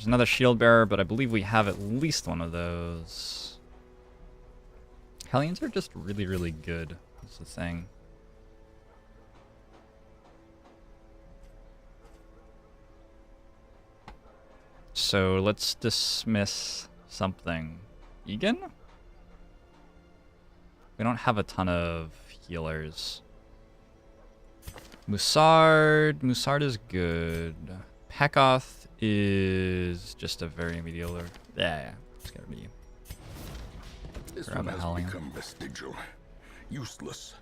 There's another shield bearer, but I believe we have at least one of those. Hellions are just really, really good. That's the thing. So let's dismiss something. Egan? We don't have a ton of healers. Musard is good. Pekoth is just a very mediocre. Yeah, it's gotta be. This one has become vestigial, useless.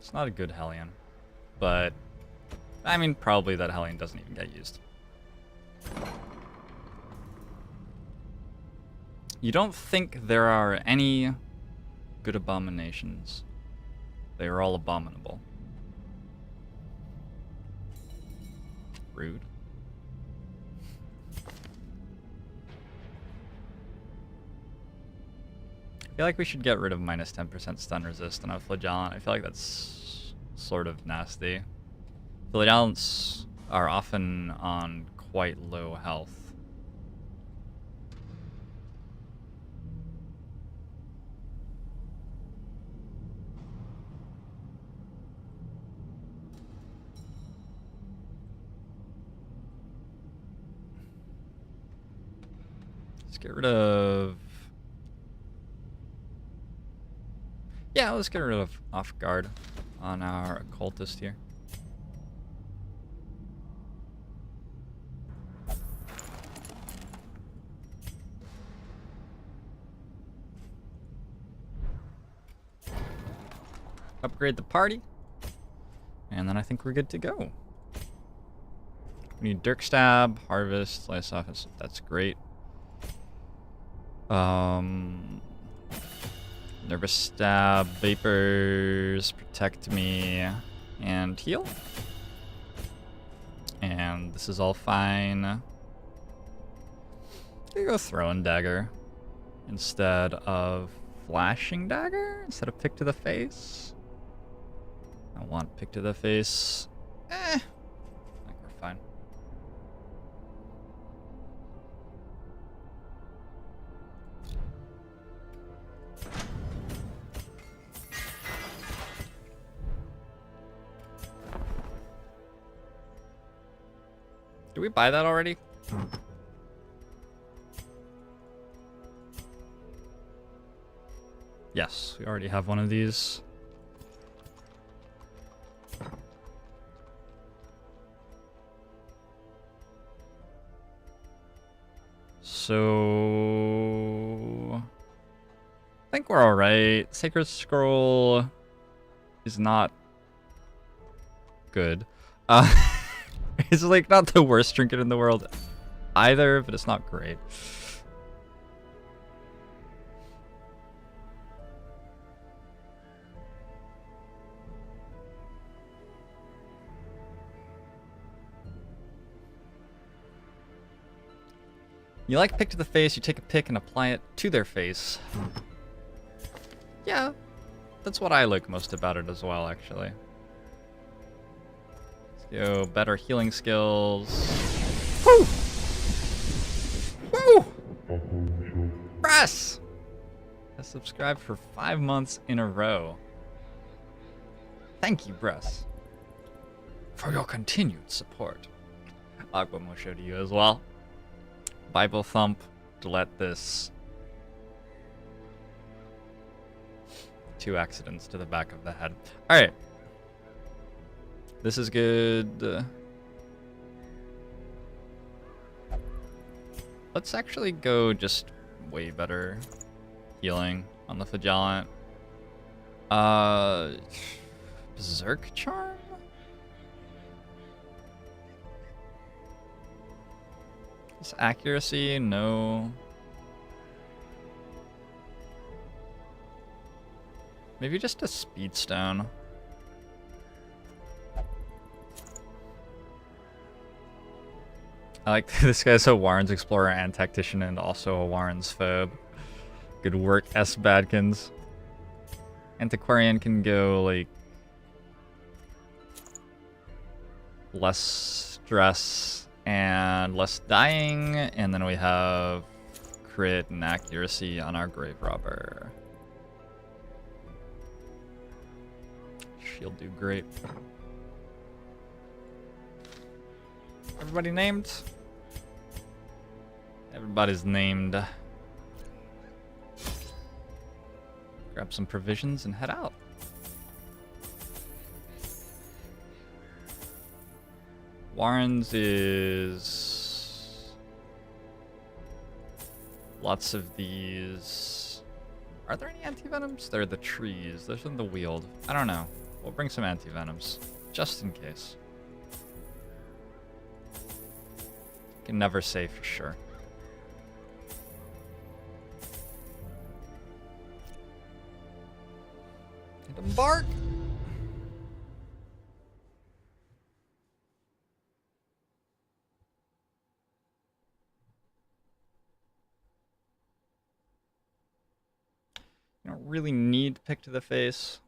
It's not a good Hellion, but I mean, probably that Hellion doesn't even get used. You don't think there are any good abominations? They are all abominable. Rude. I feel like we should get rid of minus 10% stun resist on a Flagellant. I feel like that's sort of nasty. Flagellants are often on quite low health. Let's get rid of... Yeah, let's get rid of off guard on our occultist here. Upgrade the party, and then I think we're good to go. We need Dirk Stab, Harvest, Slice Off. That's great. Nervous Stab, Vapors, Protect Me, and Heal. And this is all fine. I'm gonna go Throwing Dagger instead of Flashing Dagger, instead of Pick to the Face. I want Pick to the Face. I think we're fine. Did we buy that already? Yes, we already have one of these. So I think we're all right. Sacred Scroll is not good. It's like not the worst trinket in the world either, but it's not great. You like Pick to the Face, you take a pick and apply it to their face. Yeah, that's what I like most about it as well, actually. Let's go, better healing skills. Woo! Woo! Press! I subscribed for 5 months in a row. Thank you, Bress, for your continued support. Aqua Mosho to you as well. Bible Thump to let this. 2 accidents to the back of the head. Alright. This is good. Let's actually go just way better healing on the Flagellant. Berserk Charm? Is accuracy? No. Maybe just a Speed Stone. I like this guy's a Warren's Explorer and Tactician and also a Warren's Phobe. Good work, S. Badkins. Antiquarian can go like less stress And less dying, and then we have crit and accuracy on our Grave Robber. She'll do great. Everybody named? Everybody's named. Grab some provisions and head out. Warren's is lots of these. Are there any anti-venoms? They're the trees. Those are the wield. I don't know. We'll bring some anti-venoms just in case. Can never say for sure. And embark. You don't really need pick to the face.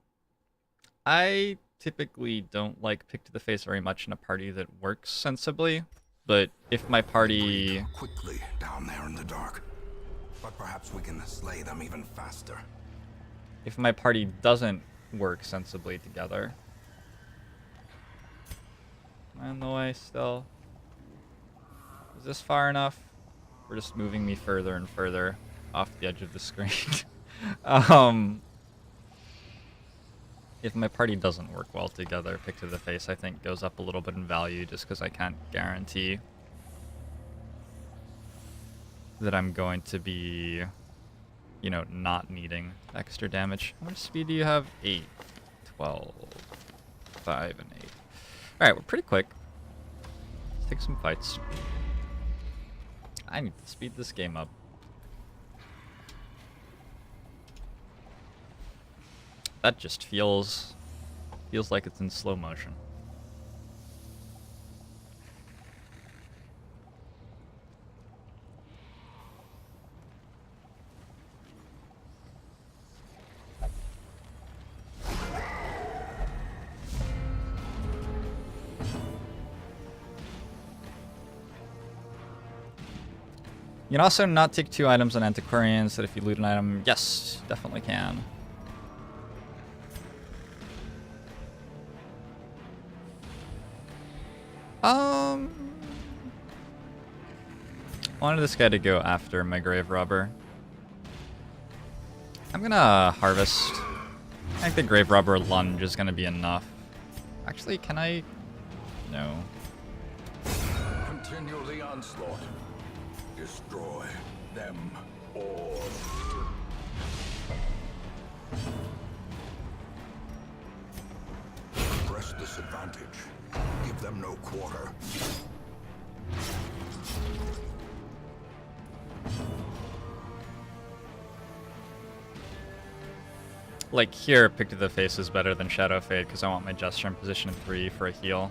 I typically don't like pick to the face very much in a party that works sensibly, but if my party quickly down there in the dark, but perhaps we can slay them even faster. If my party doesn't work sensibly together. Am I in the way still? Is this far enough? We're just moving me further and further off the edge of the screen. If my party doesn't work well together, pick to the face I think goes up a little bit in value just because I can't guarantee that I'm going to be, you know, not needing extra damage. How much speed do you have? 8, 12, 5, and 8. Alright, we're pretty quick. Let's take some fights. I need to speed this game up. That just feels like it's in slow motion. You can also not take 2 items on antiquarians, that if you loot an item, yes, definitely can. I wanted this guy to go after my Grave Robber. I'm gonna harvest. I think the Grave Robber lunge is gonna be enough. Actually, can I? No. Continue the onslaught. Destroy them all. Press disadvantage. Give them no quarter. Like here, pick to the face is better than Shadow Fade because I want my Jester in position 3 for a heal.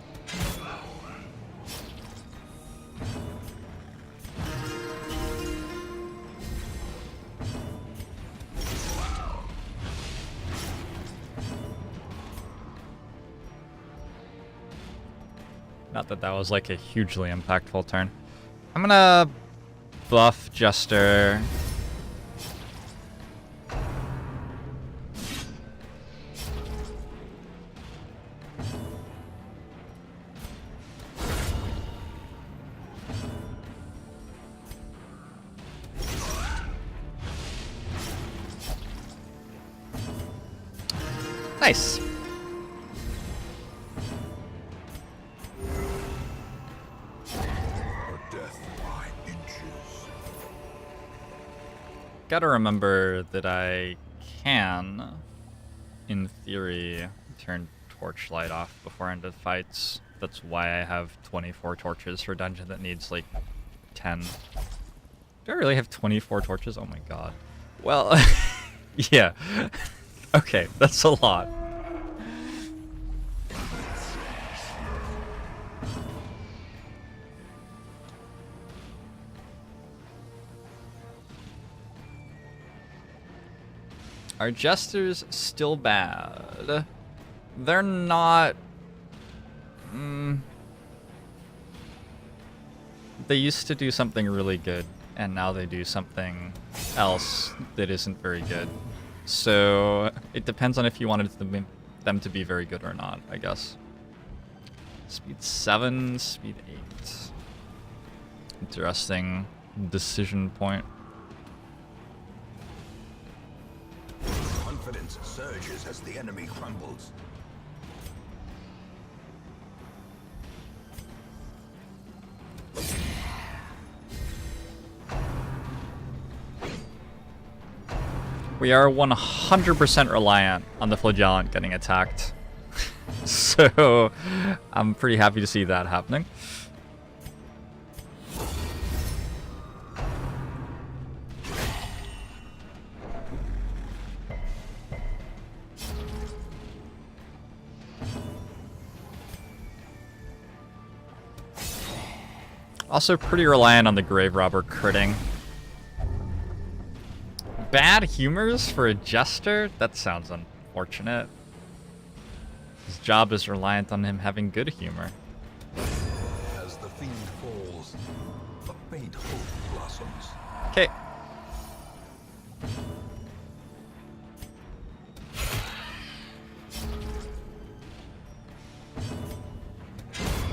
Not that that was like a hugely impactful turn. I'm gonna buff Jester. Nice. Gotta remember that I can, in theory, turn Torchlight off before end of fights. That's why I have 24 torches for a dungeon that needs like 10. Do I really have 24 torches? Oh my god. Well, yeah. Okay, that's a lot. Are Jesters still bad? They're not... they used to do something really good, and now they do something else that isn't very good. So it depends on if you wanted them to be very good or not, I guess. Speed 7, speed 8. Interesting decision point. Confidence surges as the enemy crumbles. We are 100% reliant on the Flagellant getting attacked. So I'm pretty happy to see that happening. Also pretty reliant on the Grave Robber critting. Bad humors for a jester? That sounds unfortunate. His job is reliant on him having good humor. As the fiend falls, a faint hope blossoms. Okay.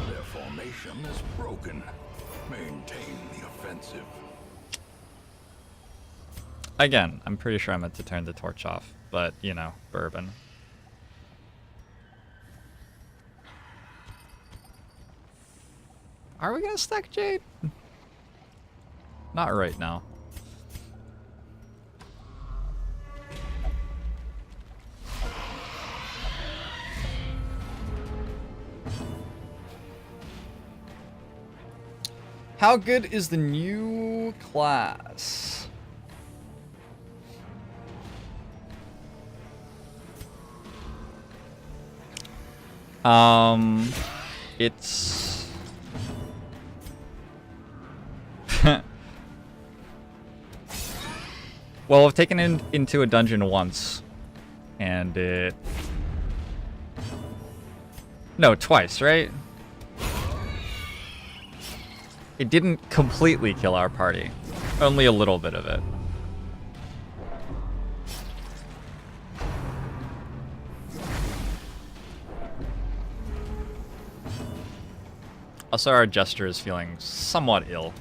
Their formation is broken. Maintain the offensive. Again, I'm pretty sure I meant to turn the torch off, but, you know, bourbon. Are we gonna stack Jade? Not right now. How good is the new class? It's well, I've taken it into a dungeon once, and no, twice, right? It didn't completely kill our party, only a little bit of it. Also, our jester is feeling somewhat ill.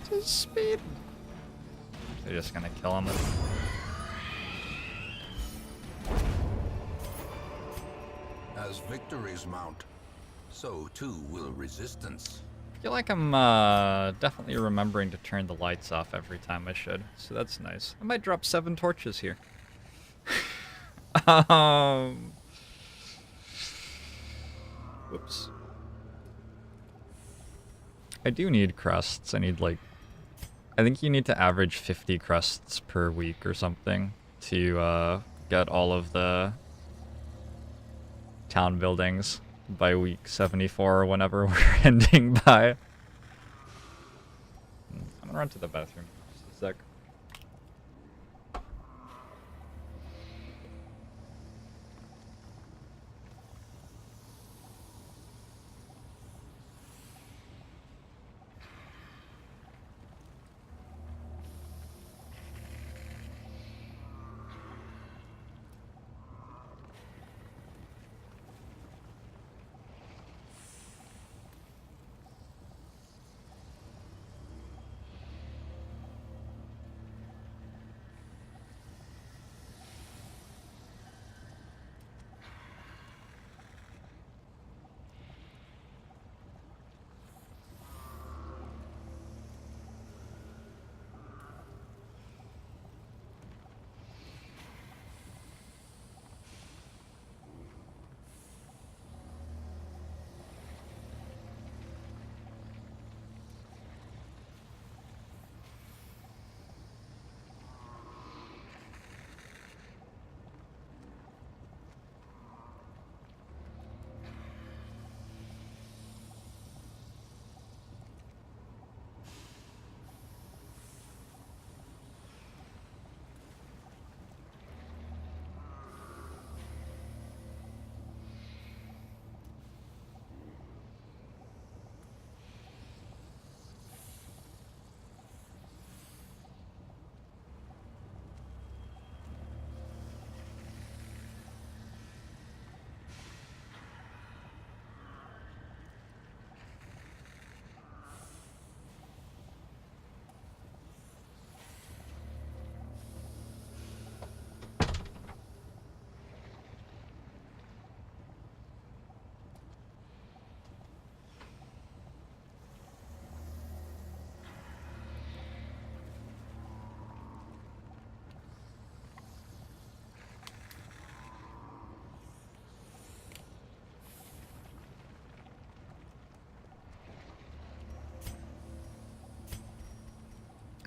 His speed. They're just gonna kill him. As victories mount, so too will resistance. I feel like I'm definitely remembering to turn the lights off every time I should, so that's nice. I might drop 7 torches here. Whoops. I do need crusts. I need like, I think you need to average 50 crusts per week or something to get all of the town buildings by week 74 or whenever we're ending by. I'm gonna run to the bathroom. Just a sec.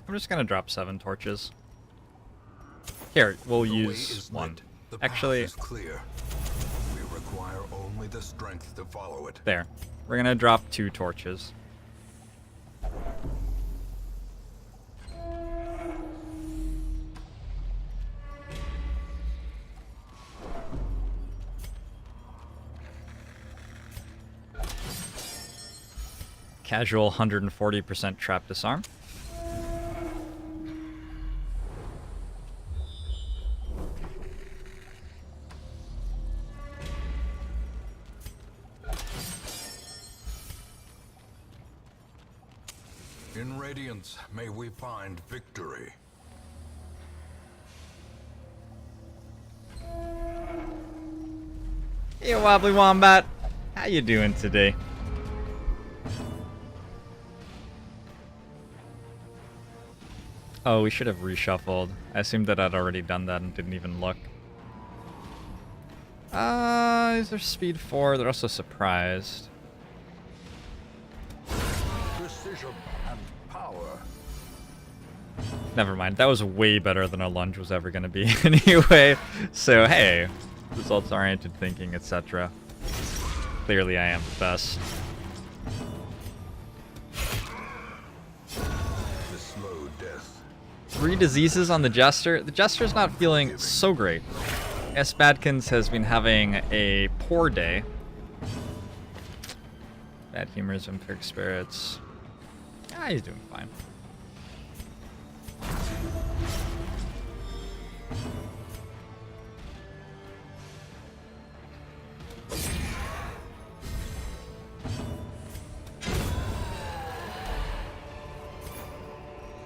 I'm just gonna drop 7 torches. Here, we'll The way use is 1. lit. The path Actually, is clear. We require only the strength to follow it. there. We're gonna drop 2 torches. Casual 140% trap disarm. In Radiance, may we find victory. Hey, Wobbly Wombat. How you doing today? Oh, we should have reshuffled. I assumed that I'd already done that and didn't even look. Is there speed 4? They're also surprised. Precision and power. Never mind. That was way better than a lunge was ever going to be anyway. So, hey, results-oriented thinking, etc. Clearly, I am the best. The slow death. 3 diseases on the Jester. The Jester's not feeling so great. S. Badkins has been having a poor day. Bad humors, vampiric spirits. Ah, he's doing fine.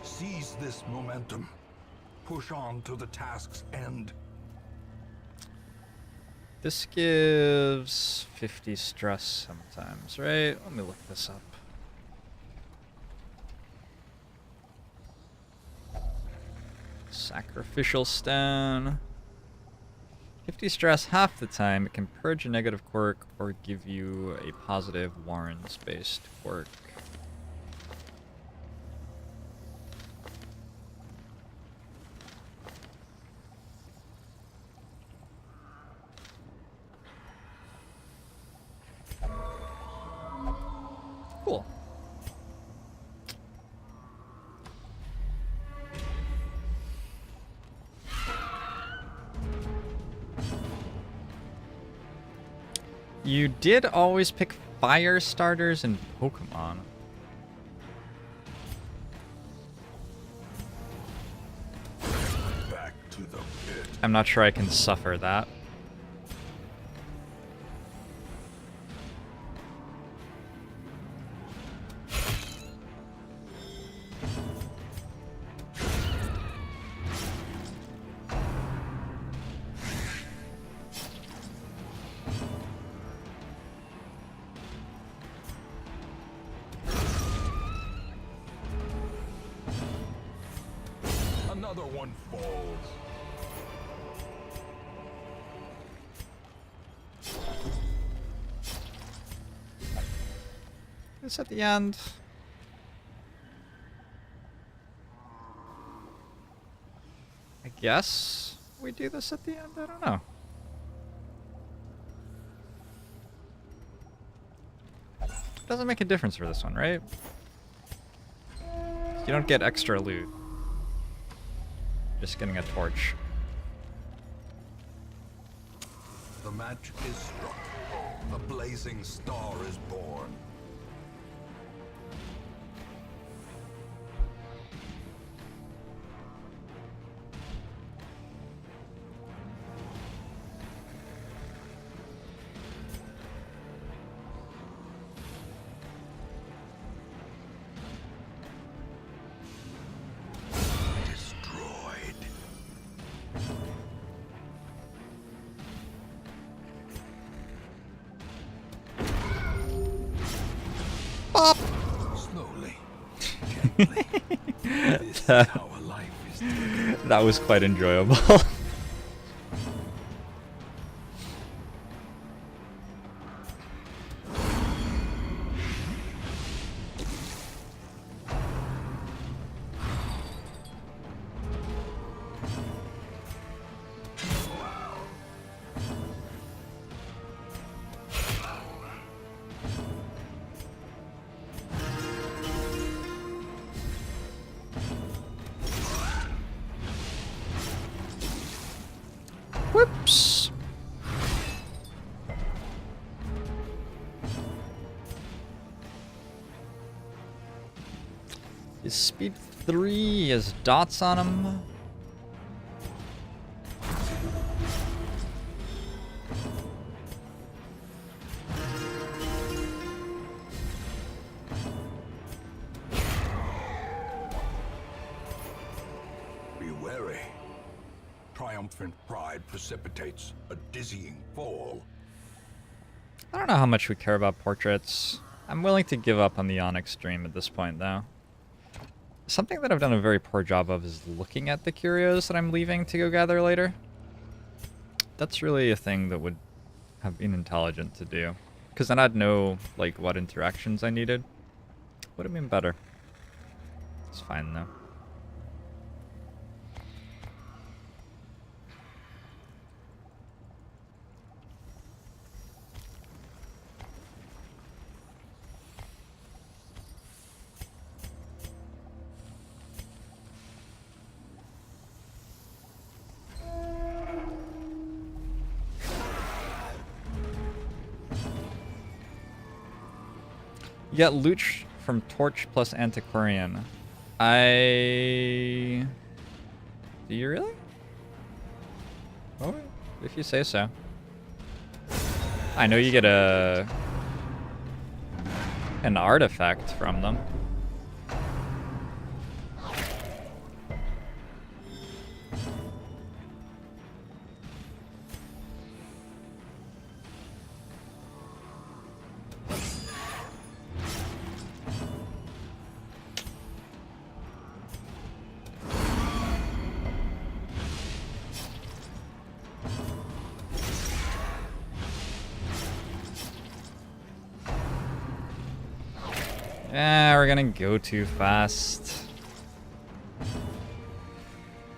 Seize this momentum. Push on to the task's end. This gives 50 stress sometimes, right? Let me look this up. Sacrificial stone. 50 stress half the time. It can purge a negative quirk or give you a positive Warrens-based quirk. Cool. You did always pick fire starters in Pokemon. Back to the pit. I'm not sure I can suffer that. Another one falls. This at the end. I guess we do this at the end? I don't know. Doesn't make a difference for this one, right? You don't get extra loot. Just getting a torch. The match is struck. The blazing star is born. Destroyed. Bop! Slowly. Gently. This is how a life is taken. That was quite enjoyable. Is speed 3, he has dots on him. Be wary. Triumphant pride precipitates a dizzying fall. I don't know how much we care about portraits. I'm willing to give up on the Onyx Dream at this point, though. Something that I've done a very poor job of is looking at the curios that I'm leaving to go gather later. That's really a thing that would have been intelligent to do. Because then I'd know, like, what interactions I needed. Would have been better. It's fine, though. You get loot from Torch plus Antiquarian. Do you really? Oh, if you say so. I know you get an artifact from them. Yeah, we're gonna go too fast.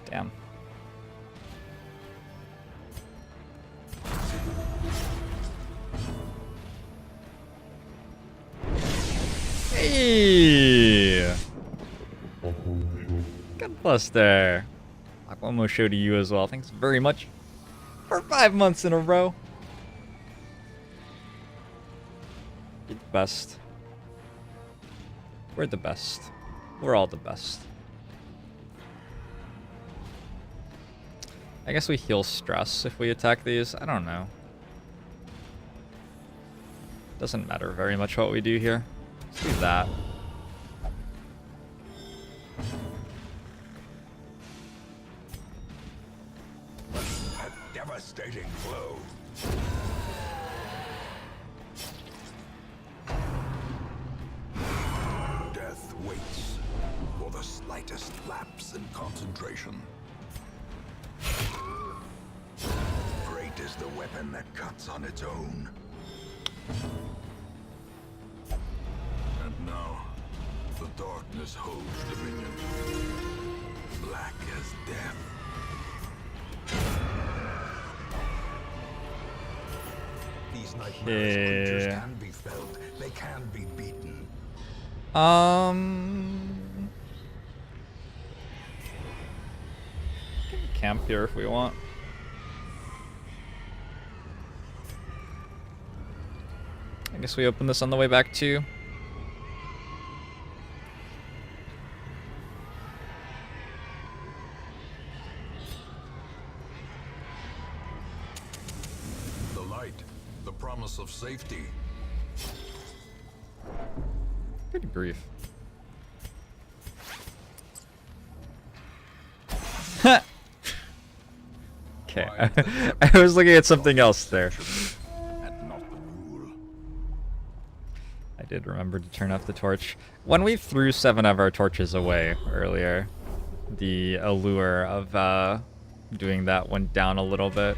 Damn. Hey! Gunbuster. Aquamo show to you as well. Thanks very much for 5 months in a row. You're the best. We're the best. We're all the best. I guess we heal stress if we attack these. I don't know. Doesn't matter very much what we do here. Let's do that. A devastating blow. Death waits for the slightest lapse in concentration. Great is the weapon that cuts on its own. And now, the darkness holds dominion. Black as death. These nightmarish creatures can be felled. They can be beaten. We can camp here if we want. I guess we open this on the way back too. The light, the promise of safety. Pretty brief. Okay, I was looking at something else there. And not the rule. I did remember to turn off the torch. When we threw 7 of our torches away earlier, the allure of doing that went down a little bit.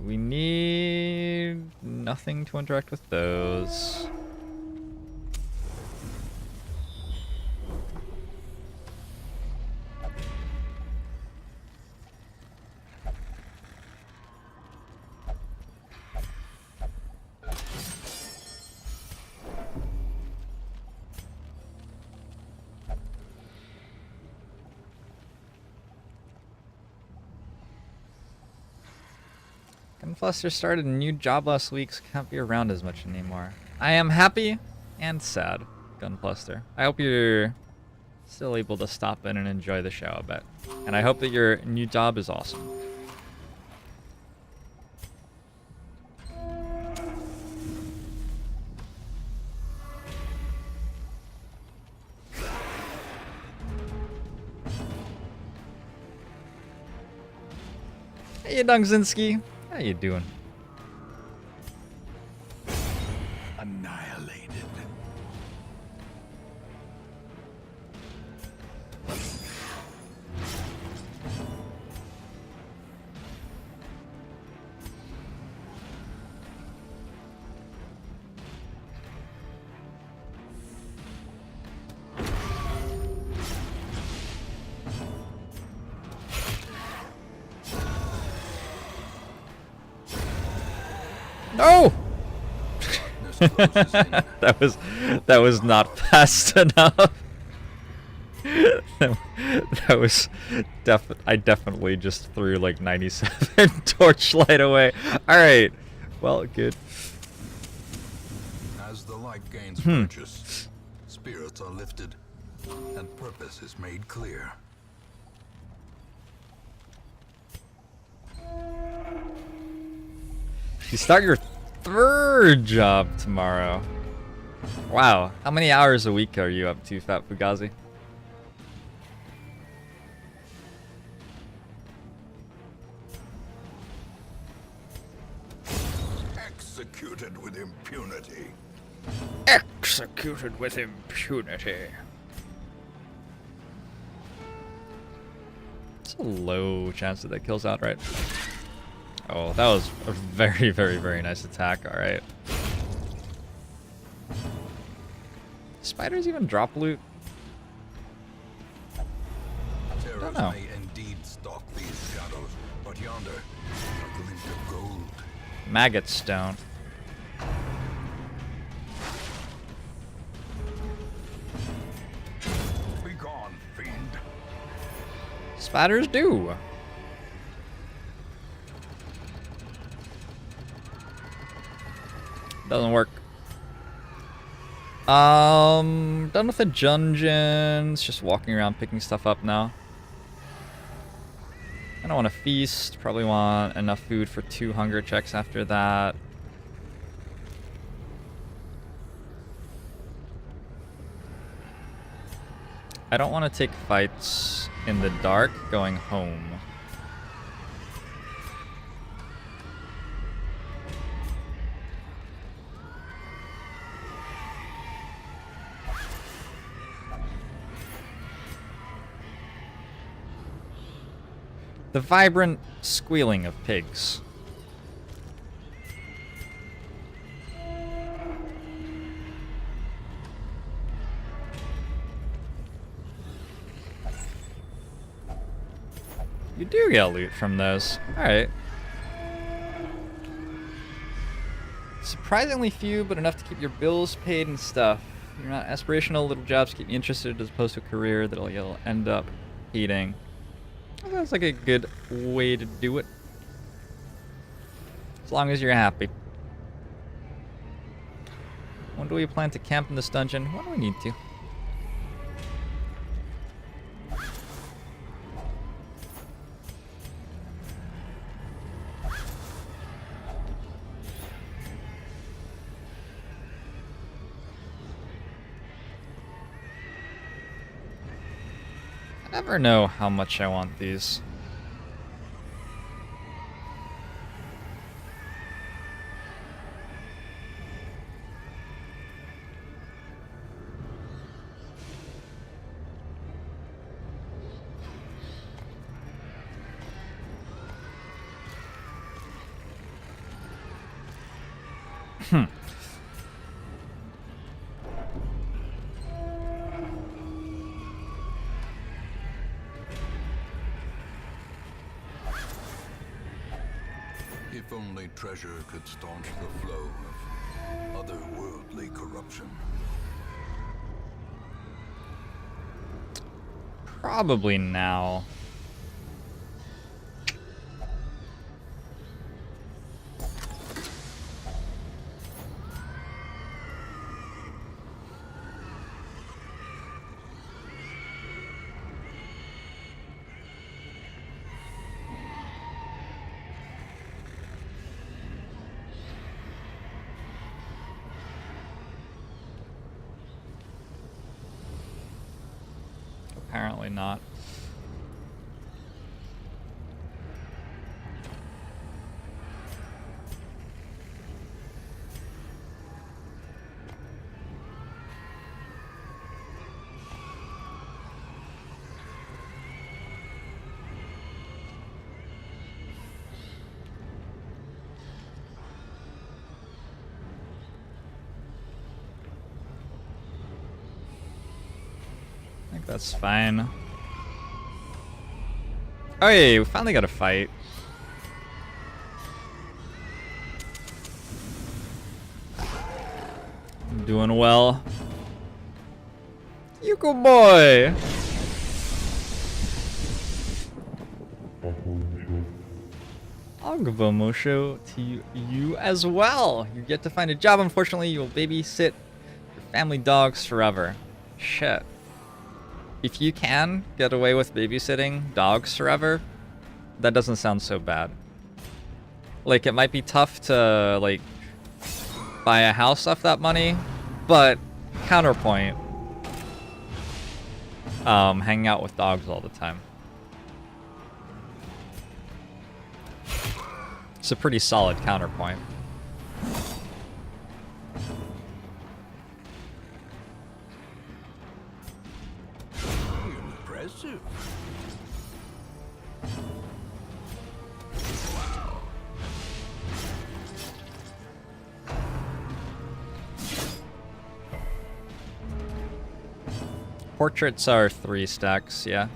We need nothing to interact with those. Gunbuster started a new job last week, so can't be around as much anymore. I am happy and sad, Gunbuster. I hope you're still able to stop in and enjoy the show a bit. And I hope that your new job is awesome. Hey, Dungzinski. How you doing? Annihilated. No! Darkness closes in. that was not fast enough. that was I definitely just threw like 97 torchlight away. All right. Well, good. As the light gains purchase, spirits are lifted, and purpose is made clear. You start your 3rd job tomorrow. Wow. How many hours a week are you up to, Fat Fugazi? Executed with impunity. Executed with impunity. It's a low chance that kills outright. Oh, that was a very, very, very nice attack. All right. Spiders even drop loot? Terrors know. may indeed stalk these shadows, but yonder, a glint of gold. Maggot stone. Be gone, fiend. Spiders do. Doesn't work. Done with the dungeons. Just walking around picking stuff up now. I don't want to feast. Probably want enough food for 2 hunger checks after that. I don't want to take fights in the dark going home. The vibrant squealing of pigs. You do get loot from those. Alright. Surprisingly few, but enough to keep your bills paid and stuff. You're not aspirational, little jobs keep you interested as opposed to a career that you'll end up hating. That's like a good way to do it. As long as you're happy. When do we plan to camp in this dungeon? When do we need to? I never know how much I want these. If only treasure could staunch the flow of otherworldly corruption. Probably now. apparently not. I think that's fine. Oh yeah, we finally got a fight. I'm doing well. You good boy. Agvamusho to you as well. You get to find a job. Unfortunately, you will babysit your family dogs forever. Shit. If you can get away with babysitting dogs forever, that doesn't sound so bad. Like, it might be tough to, like, buy a house off that money, but counterpoint, hanging out with dogs all the time. It's a pretty solid counterpoint. Impressive. Portraits are 3 stacks, yeah.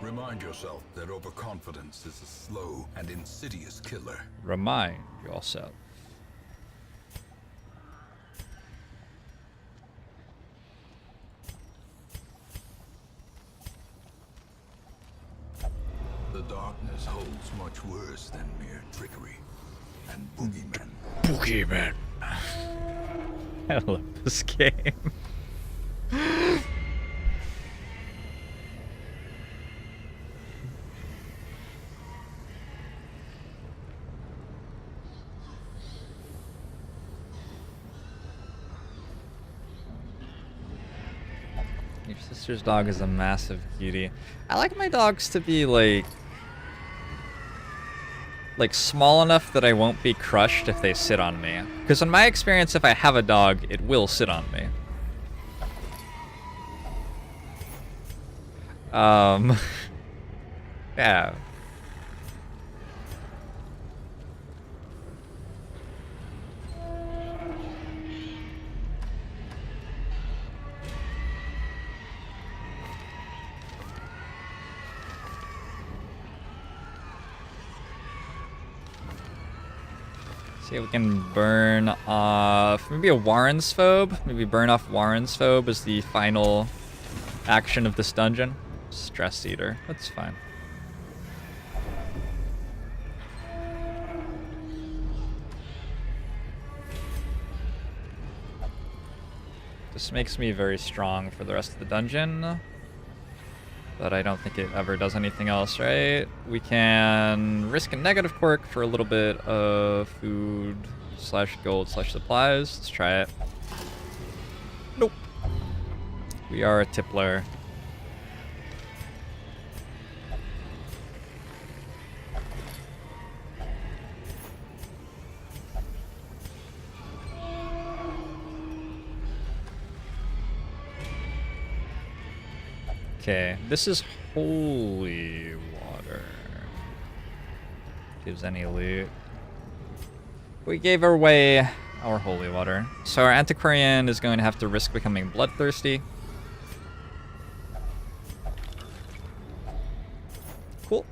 Remind yourself that overconfidence is a slow and insidious killer. Remind yourself. The darkness holds much worse than mere trickery and boogeymen. Boogeyman. I love this game. Your sister's dog is a massive cutie. I like my dogs to be like small enough that I won't be crushed if they sit on me. Because in my experience, if I have a dog, it will sit on me. Yeah. See if we can burn off maybe a Warren's Phobe. Maybe burn off Warren's Phobe as the final action of this dungeon. Stress Eater. That's fine. This makes me very strong for the rest of the dungeon. But I don't think it ever does anything else, right? We can risk a negative quirk for a little bit of food / gold / supplies. Let's try it. Nope. We are a tippler. Okay, this is holy water. Gives any loot. We gave away our holy water. So our antiquarian is going to have to risk becoming bloodthirsty. Cool.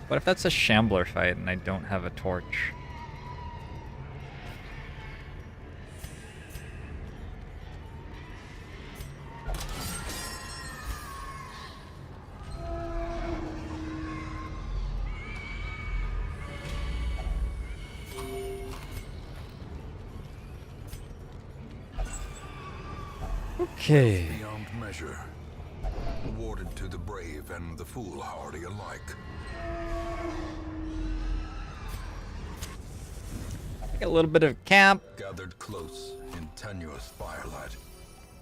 What if that's a shambler fight and I don't have a torch? Okay. Beyond measure, awarded to the brave and the foolhardy alike. Take a little bit of camp. Gathered close in tenuous firelight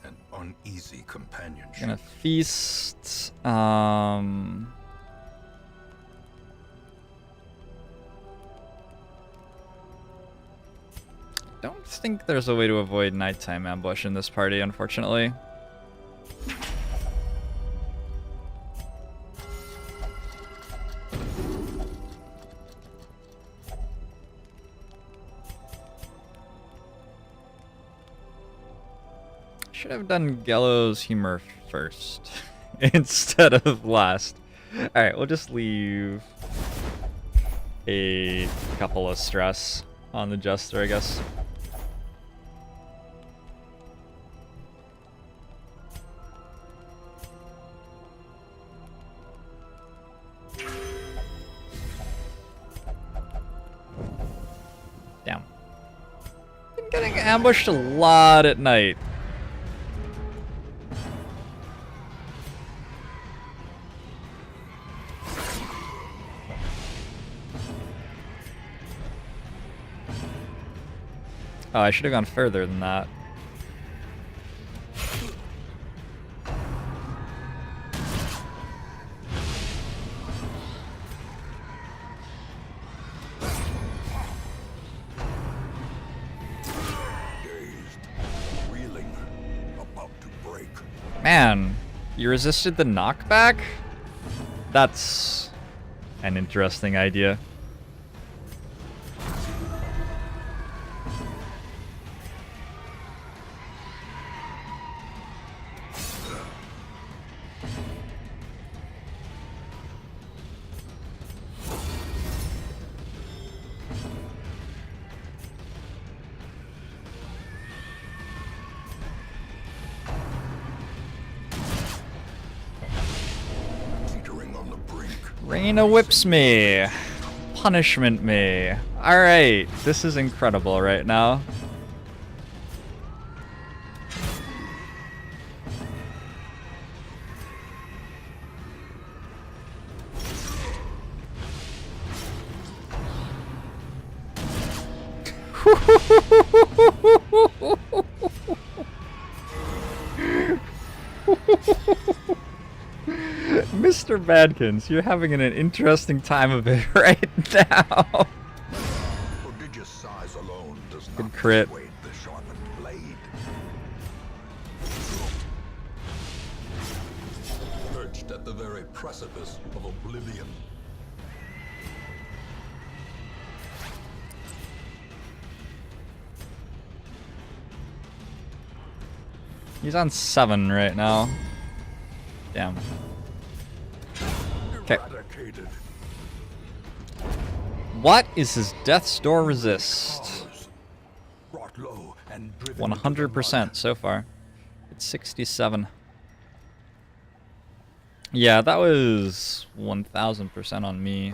and uneasy companionship. Gonna feast. Don't think there's a way to avoid nighttime ambush in this party, unfortunately. Should have done Gello's humor first instead of last. Alright, we'll just leave a couple of stress on the Jester, I guess. Damn. Been getting ambushed a lot at night. Oh, I should have gone further than that. Reeling, about to break. Man, you resisted the knockback? That's an interesting idea. Reina whips me. Punishment me. Alright, this is incredible right now. Mr. Badkins, you're having an interesting time of it right now. Prodigious size alone does Good not crit. persuade the sharpened blade. Perched at the very precipice of oblivion. He's on 7 right now. Damn. Okay. Eradicated. What is his Death's Door resist? Brought low and driven into the 100% mud. so far. It's 67. Yeah, that was 1000% on me.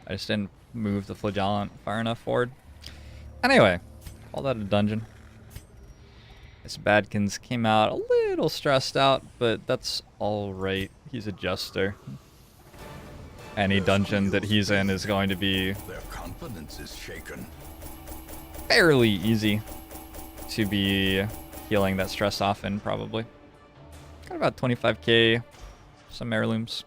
I just didn't move the flagellant far enough forward. Anyway, call that a dungeon. This Badkins came out a little stressed out, but that's alright. He's a jester. Any dungeon that he's in is going to be Their confidence is shaken. fairly easy to be healing that stress off in, probably. Got about 25k, some heirlooms.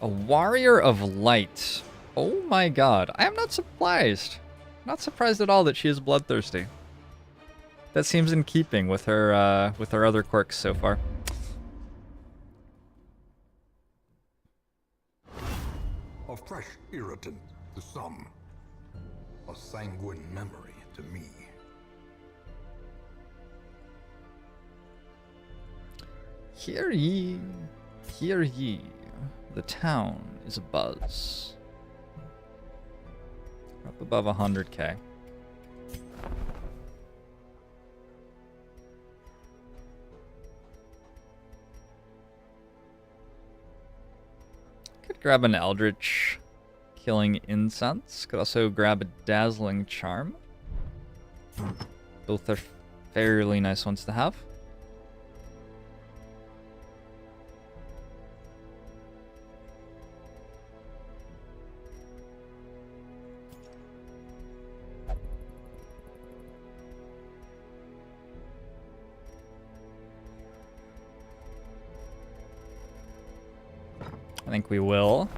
A Warrior of Light. Oh my god. I am not surprised. Not surprised at all that she is bloodthirsty. That seems in keeping with her other quirks so far. A fresh irritant to some. A sanguine memory to me. Hear ye, hear ye. The town is abuzz. Up above 100k. Could grab an Eldritch Killing Incense. Could also grab a Dazzling Charm. Both are fairly nice ones to have. I think we will.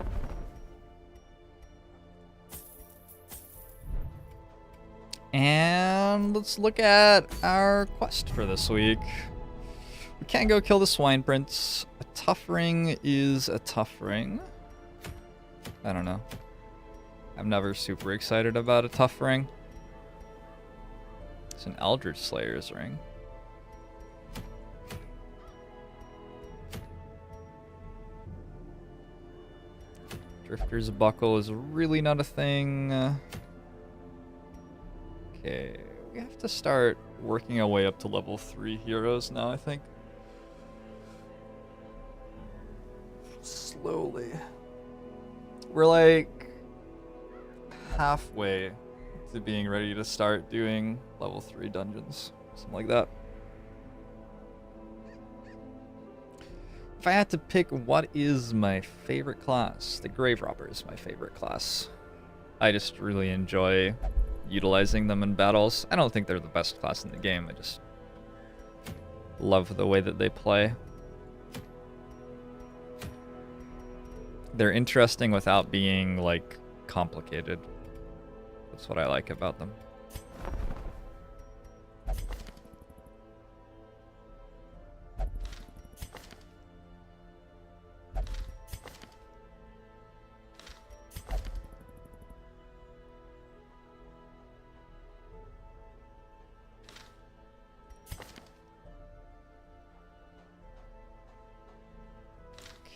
And let's look at our quest for this week. We can't go kill the Swine Prince. A tough ring is a tough ring. I don't know. I'm never super excited about a tough ring. It's an Eldritch Slayer's ring. Drifter's Buckle is really not a thing. Okay, we have to start working our way up to level 3 heroes now, I think. Slowly. We're like halfway to being ready to start doing level 3 dungeons. Something like that. If I had to pick what is my favorite class, the Grave Robber is my favorite class. I just really enjoy utilizing them in battles. I don't think they're the best class in the game. I just love the way that they play. They're interesting without being, like, complicated. That's what I like about them.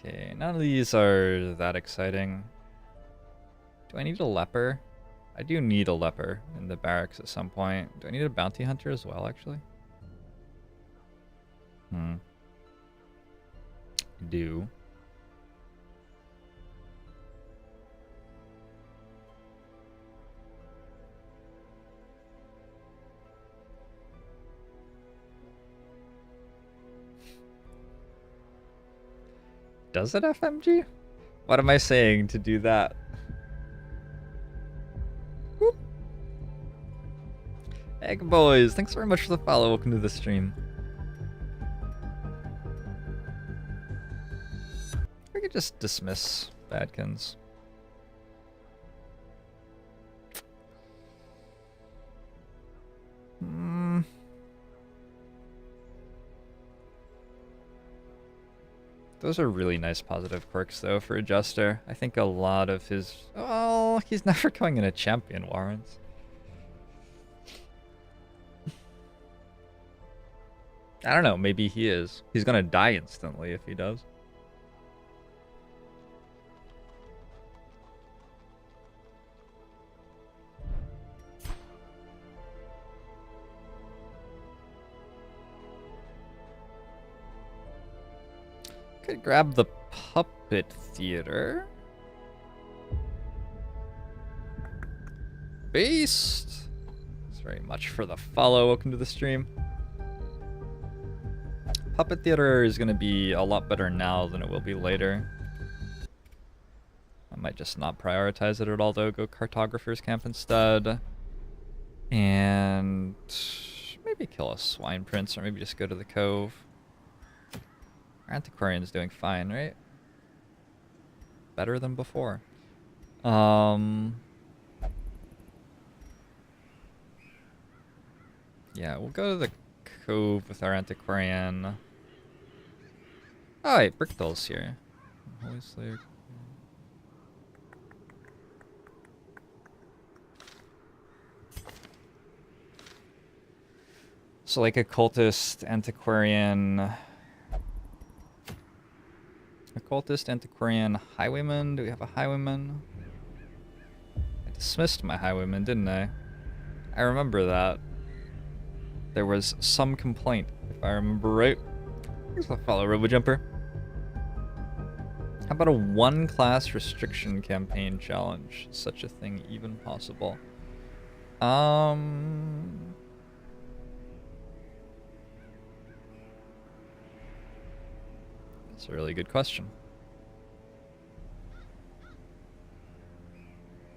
Okay, none of these are that exciting. Do I need a leper? I do need a leper in the barracks at some point. Do I need a bounty hunter as well, actually? I do. Does it FMG? What am I saying to do that? Whoop. Egg boys, thanks very much for the follow. Welcome to the stream. We could just dismiss Badkins. Those are really nice positive quirks, though, for a Jester. I think a lot of his... Oh, he's never going in a champion warrants. I don't know, maybe he is. He's gonna die instantly if he does. Could grab the Puppet Theater. Beast! Thanks very much for the follow. Welcome to the stream. Puppet Theater is going to be a lot better now than it will be later. I might just not prioritize it at all, though. Go Cartographer's Camp instead. And maybe kill a Swine Prince, or maybe just go to the Cove. Our Antiquarian's doing fine, right? Better than before. Yeah, we'll go to the Cove with our Antiquarian. Oh wait, Brickdoll's here. Holy Slayer. So like a cultist, Antiquarian... Occultist, Antiquarian, Highwayman. Do we have a Highwayman? I dismissed my Highwayman, didn't I? I remember that. There was some complaint, if I remember right. Here's a follow, RoboJumper. How about a one-class restriction campaign challenge? Is such a thing even possible? That's a really good question.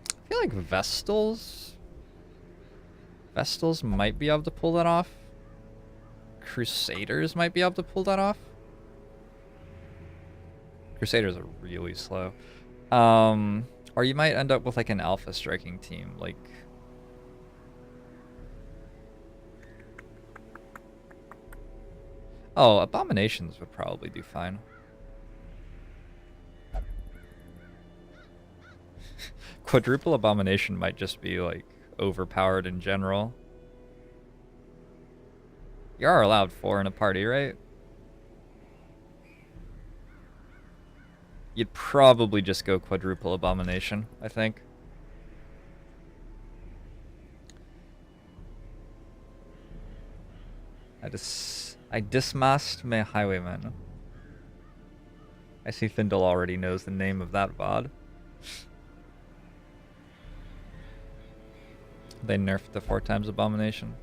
I feel like Vestals might be able to pull that off. Crusaders might be able to pull that off. Crusaders are really slow. Or you might end up with like an alpha striking team, like... Oh, Abominations would probably do fine. Quadruple Abomination might just be like overpowered in general. You are allowed 4 in a party, right? You'd probably just go Quadruple Abomination, I think. I dismasked my highwayman. I see Findle already knows the name of that VOD. They nerfed the 4 times Abomination.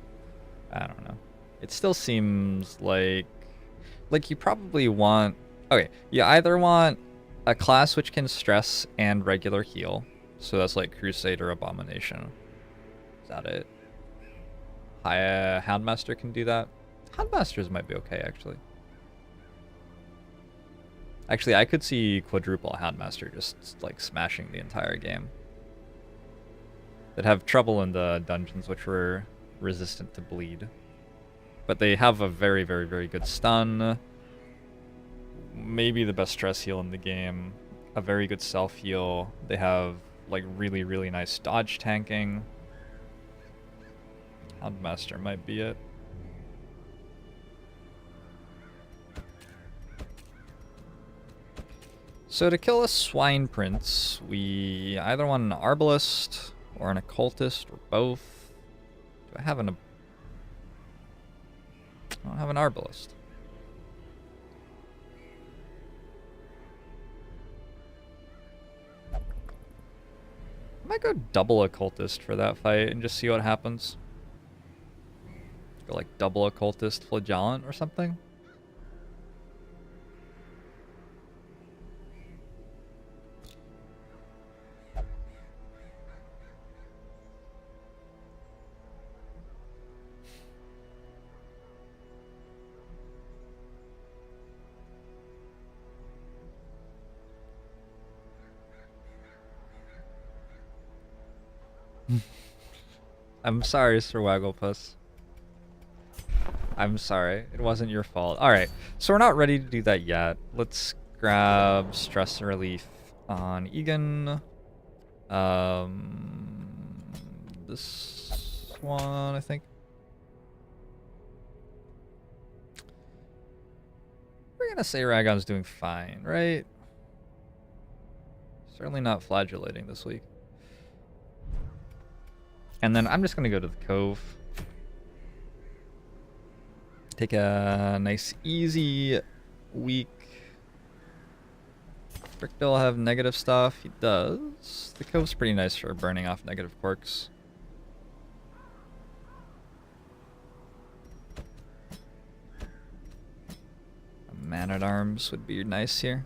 I don't know. It still seems like you probably want... Okay, you either want a class which can stress and regular heal. So that's like Crusade or Abomination. Is that it? Houndmaster can do that. Houndmasters might be okay, actually. Actually, I could see Quadruple Houndmaster just like smashing the entire game. They'd have trouble in the dungeons which were resistant to bleed. But they have a very, very, very good stun. Maybe the best stress heal in the game. A very good self heal. They have like really, really nice dodge tanking. Houndmaster might be it. So to kill a Swine Prince, we either want an Arbalist or an Occultist or both. Do I have an... I don't have an Arbalist. I might go double Occultist for that fight and just see what happens. Go like double Occultist Flagellant or something. I'm sorry, Sir Wagglepuss. I'm sorry. It wasn't your fault. Alright, so we're not ready to do that yet. Let's grab Stress Relief on Egan. This one, I think. We're gonna say Ragon's doing fine, right? Certainly not flagellating this week. And then I'm just going to go to the Cove. Take a nice, easy week. Brickdale have negative stuff. He does. The Cove's pretty nice for burning off negative quirks. A Man-at-Arms would be nice here.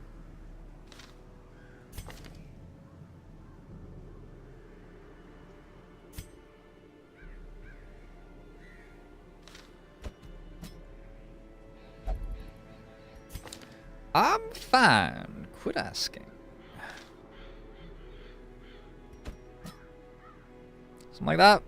I'm fine. Quit asking. Something like that.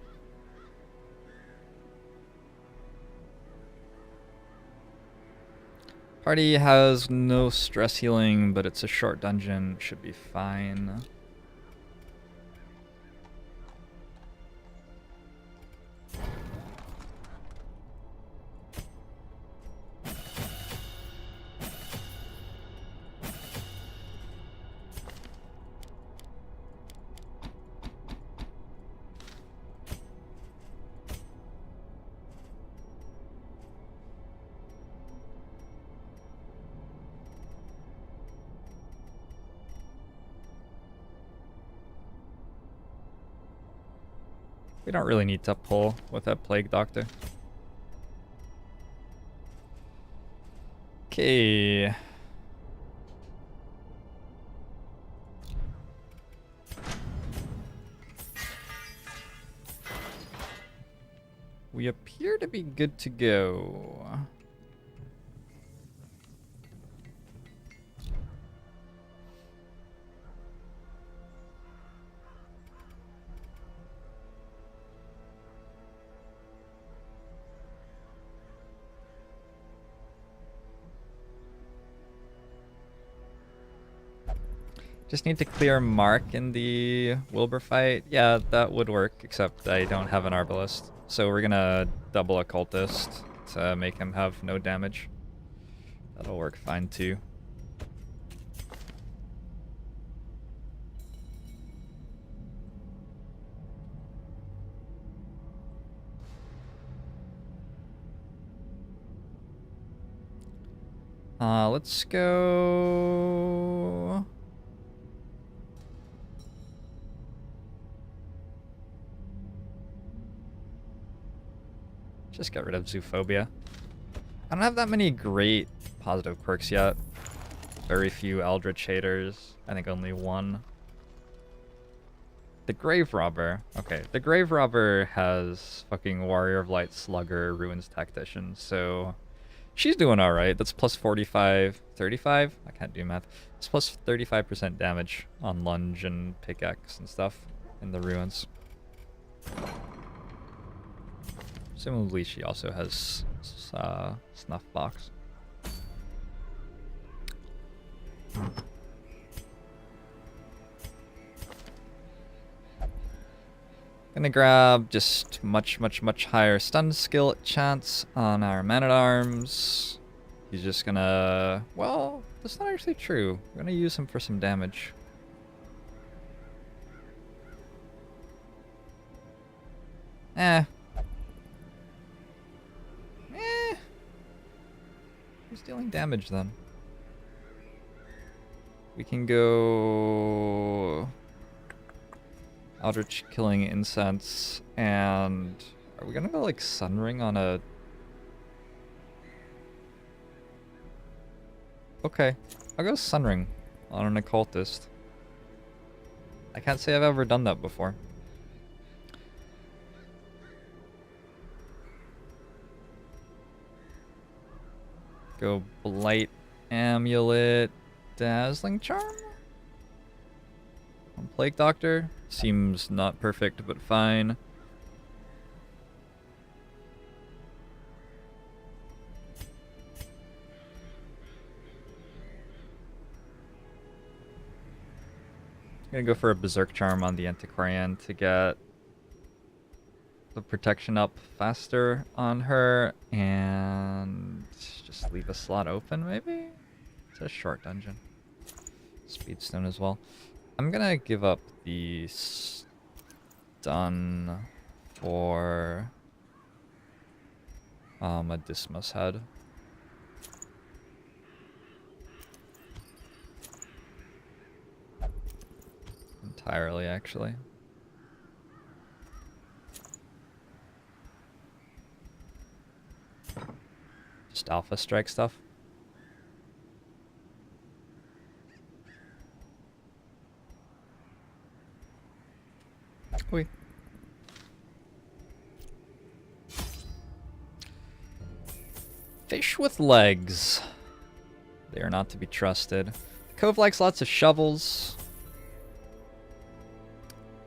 Party has no stress healing, but it's a short dungeon. Should be fine. We don't really need to pull with that Plague Doctor. Okay. We appear to be good to go. Just need to clear Mark in the Wilbur fight. Yeah, that would work, except I don't have an Arbalist. So we're gonna double Occultist to make him have no damage. That'll work fine too. Let's go... Just get rid of Zoophobia. I don't have that many great positive quirks yet. Very few Eldritch Haters. I think only one. The Grave Robber. Okay, the Grave Robber has fucking Warrior of Light, Slugger, Ruins Tactician, so... She's doing alright. That's plus 45... 35? I can't do math. It's plus 35% damage on Lunge and Pickaxe and stuff in the Ruins. Similarly, she also has Snuff Box. Gonna grab just much higher stun skill chance on our Man-at-Arms. He's just gonna... Well, that's not actually true. We're gonna use him for some damage. Who's dealing damage then? We can go... Eldritch Killing Incense, and... Are we gonna go like Sunring on a... Okay, I'll go Sunring on an Occultist. I can't say I've ever done that before. Go Blight, Amulet, Dazzling Charm? On Plague Doctor? Seems not perfect, but fine. I'm gonna go for a Berserk Charm on the Antiquarian to get the protection up faster on her, and just leave a slot open, maybe? It's a short dungeon. Speedstone as well. I'm gonna give up the stun for a Dismas Head. Entirely, actually. Just Alpha Strike stuff. Oi. Fish with legs. They are not to be trusted. Cove likes lots of shovels.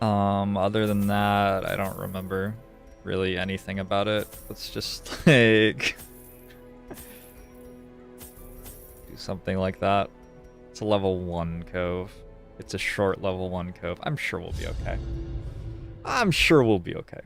Other than that, I don't remember really anything about it. Let's just like do something like that. It's a level 1 cove. It's a short level 1 cove. I'm sure we'll be okay. I'm sure we'll be okay.